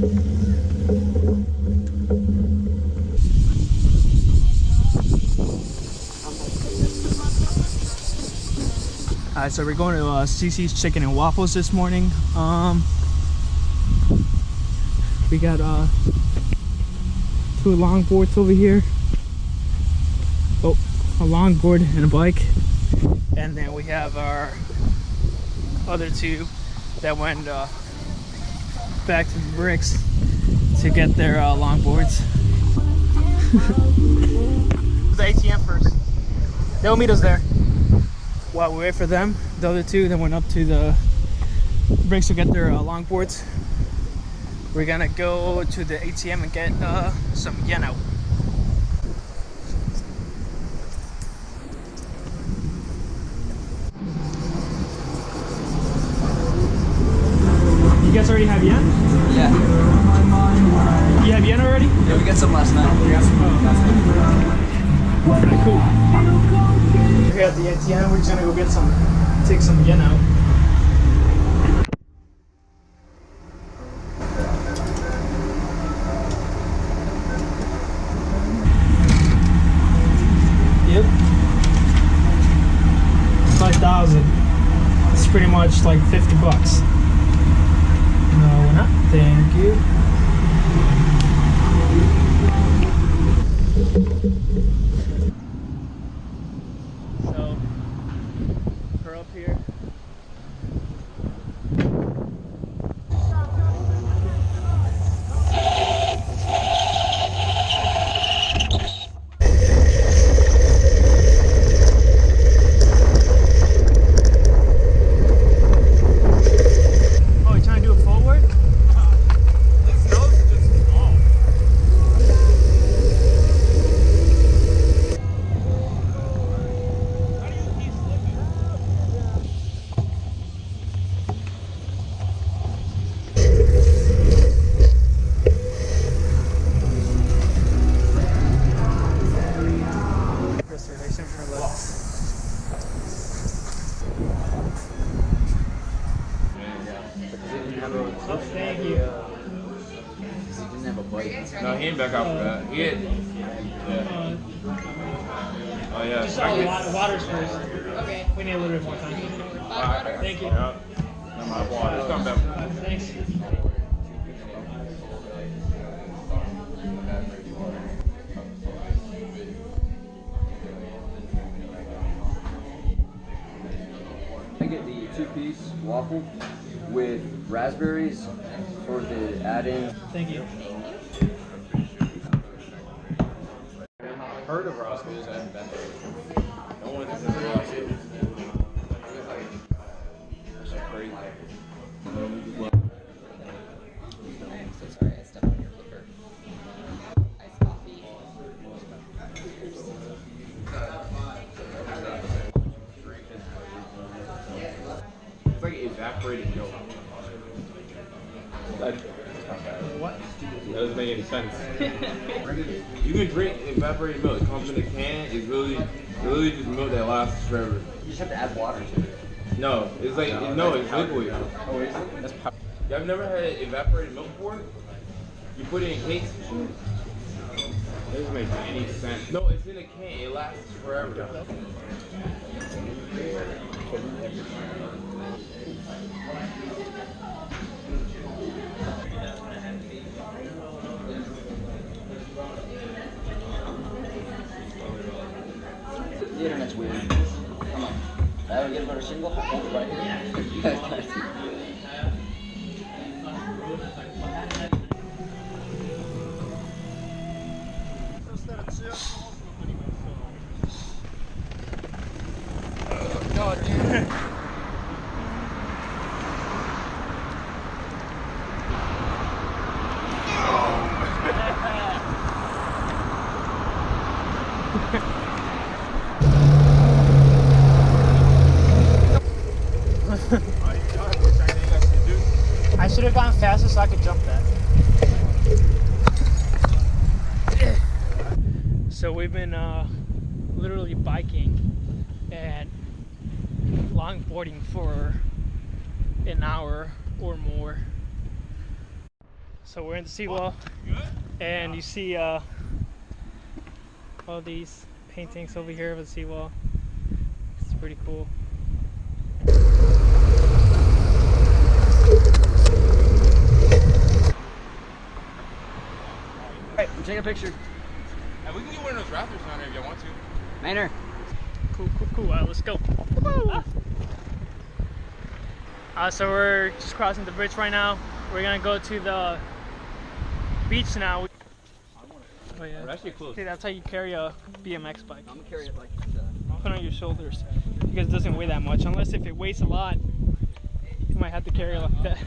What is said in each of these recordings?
Alright, so we're going to CC's Chicken and Waffles this morning. We got 2 longboards over here. Oh, a longboard and a bike. And then we have our other 2 that went back to the bricks to get their longboards. The ATM first. They'll meet us there. While we wait for them, the other 2 then went up to the bricks to get their longboards. We're gonna go to the ATM and get some yen out. You guys already have yen? Yeah. You have yen already? Yeah, we got some last night. We got some last night. Alright, cool. We're here at the ATM. We're just gonna go get take some yen out. Yep. 5,000. It's pretty much like 50 bucks. No, we're not. Thank you. So, we're up here. Thank you. No, he ain't back out for that. He had, yeah. Oh yeah. Just waters first. Okay. We need a little bit more time. Thank you. Yeah. No, my water's coming back. Thanks. I get the 2-piece waffle with raspberries for the add-in. Thank you. I've heard of Roscoe's. I haven't been there. No one has ever Roscoe's. That's crazy. Sorry, I stepped on your clipper. Iced coffee. It's like evaporated milk. What? That doesn't make any sense. You can drink evaporated milk. It comes in a can. It's literally just milk that lasts forever. You just have to add water to it. No, it's like no, it's liquid. Oh, is it? That's powder. Y'all never had evaporated milk before? You put it in cakes and shit? That doesn't make any sense. No, it's in a can. It lasts forever. The internet's weird. Come on. I would get about a single right here. You guys can't see. God, dude. I should have gone faster so I could jump that. So we've been literally biking and longboarding for an hour or more. So we're in the seawall, and you see all these paintings over here of the seawall. It's pretty cool. Alright, take a picture. We can get one of those rafters down there if y'all want to. Manor. Cool, cool, cool. Alright, let's go. So we're just crossing the bridge right now. We're gonna go to the beach now. Oh yeah. We're actually close. Okay, that's how you carry a BMX bike. I'm gonna carry it like Put it on your shoulders because it doesn't weigh that much. Unless if it weighs a lot, you might have to carry it like that.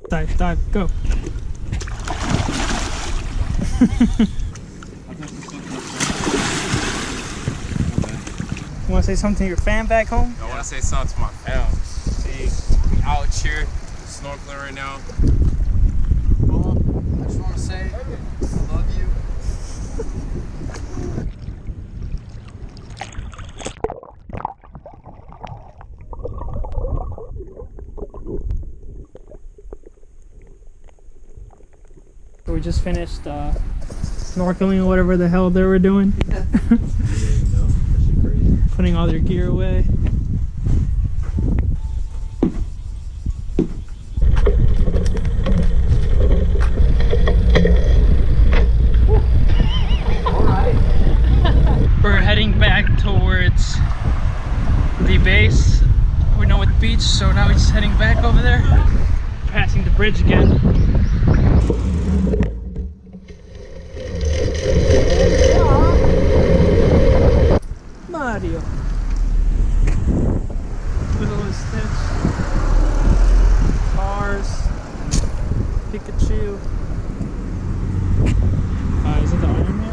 Dive, dive, go. You want to say something to your fam back home? I want to say something to my fam. See, we out here snorkeling right now. Well, I just want to say, I love you. So we just finished snorkeling or whatever the hell they were doing. Putting all their gear away. We're heading back towards the base. We're now at the beach, so now we're just heading back over there. Passing the bridge again. Mario. Lilo and Stitch. Cars. Pikachu. Is it the Iron Man?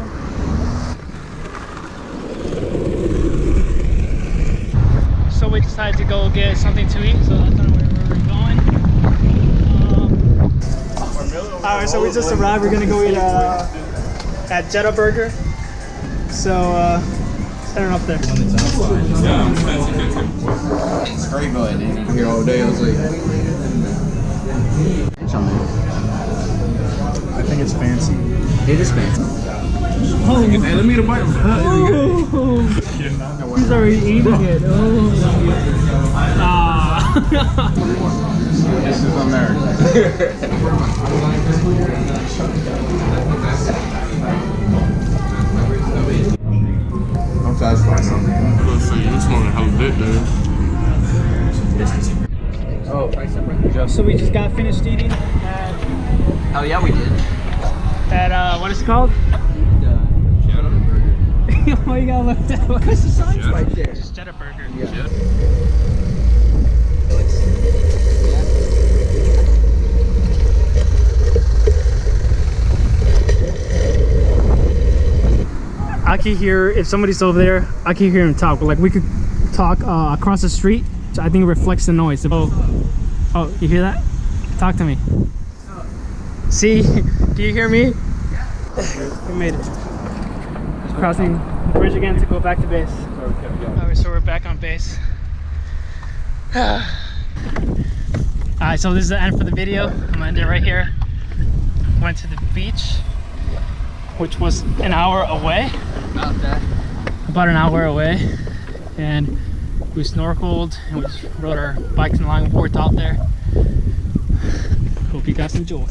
So we decided to go get something to eat, so that's not where we're going. Alright, so we just arrived. We're gonna go eat at Jetta Burger. So heading up there. It's great, bud. I'm here all day. I was like, I think it's fancy. it is fancy. Oh, Hey, let me get a bite. oh. He's already eating it. Oh. Ah. This is America. I'm satisfied now. I'm gonna say, you smoking hella bit, dude. Oh, price up right there. So we just got finished eating at Hell yeah, we did. what is it called? Jetta Burger. Oh, you got left out. What's the sign? Jetta. Right there. It's Jetta Burger. Yeah. I can hear, if somebody's over there, I can hear him talk. But like we could talk across the street. So I think it reflects the noise. Oh, you hear that? Talk to me. See? Do you hear me? Yeah. We made it. Just crossing the bridge again to go back to base. Alright, so we're back on base. Alright, so this is the end for the video. I'm gonna end it right here. Went to the beach, which was an hour away. About that. About an hour away. And we snorkeled and we just rode our bikes and longboards out there. Hope you guys enjoy.